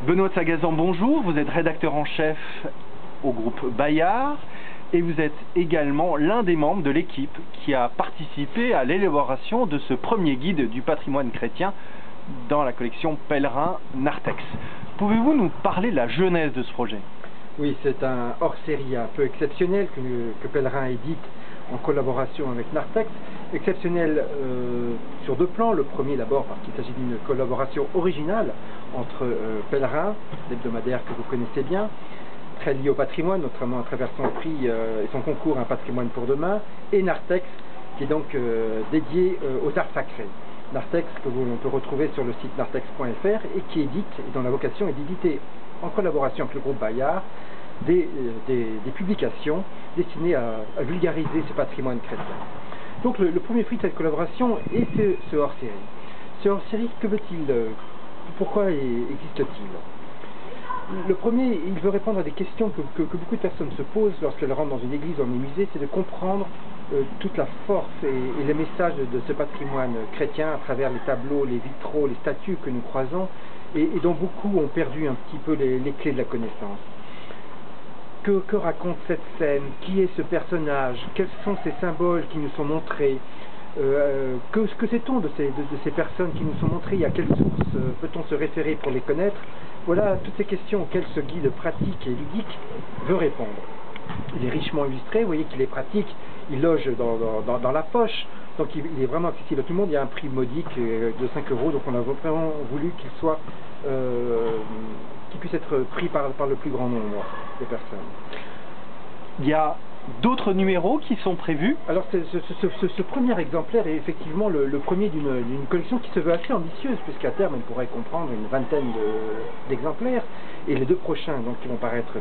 Benoît de Sagazan, bonjour, vous êtes rédacteur en chef au groupe Bayard et vous êtes également l'un des membres de l'équipe qui a participé à l'élaboration de ce premier guide du patrimoine chrétien dans la collection Pèlerin Narthex. Pouvez-vous nous parler de la genèse de ce projet? Oui, c'est un hors-série un peu exceptionnel que Pèlerin édite en collaboration avec Narthex. Exceptionnel sur deux plans. Le premier d'abord parce qu'il s'agit d'une collaboration originale entre Pèlerin, l'hebdomadaire que vous connaissez bien, très lié au patrimoine, notamment à travers son prix et son concours Un patrimoine pour demain, et Narthex, qui est donc dédié aux arts sacrés. Narthex, que l'on peut retrouver sur le site narthex.fr et qui édite, et dont la vocation est d'éditer en collaboration avec le groupe Bayard, des publications destinées à vulgariser ce patrimoine chrétien. Donc le premier fruit de cette collaboration est ce hors-série. Ce hors-série, que veut-il? Pourquoi existe-t-il? Le premier, il veut répondre à des questions que beaucoup de personnes se posent lorsqu'elles rentrent dans une église ou dans un musée, c'est de comprendre toute la force et les messages de ce patrimoine chrétien à travers les tableaux, les vitraux, les statues que nous croisons et dont beaucoup ont perdu un petit peu les clés de la connaissance. Que raconte cette scène? Qui est ce personnage? Quels sont ces symboles qui nous sont montrés? Que sait-on de ces personnes qui nous sont montrées? À quelle source peut-on se référer pour les connaître? Voilà toutes ces questions auxquelles ce guide pratique et ludique veut répondre. Il est richement illustré, vous voyez qu'il est pratique, il loge dans la poche, donc il est vraiment accessible à tout le monde. Il y a un prix modique de 5 €, donc on a vraiment voulu qu'il soit qu'il puisse être pris par le plus grand nombre de personnes. Il y a d'autres numéros qui sont prévus? Alors ce premier exemplaire est effectivement le premier d'une collection qui se veut assez ambitieuse, puisqu'à terme elle pourrait comprendre une vingtaine d'exemplaires, et les deux prochains donc, qui vont paraître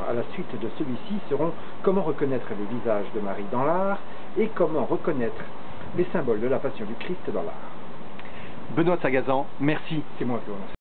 à la suite de celui-ci seront comment reconnaître les visages de Marie dans l'art et comment reconnaître les symboles de la Passion du Christ dans l'art. Benoît de Sagazan, merci. C'est moi qui vous remercie.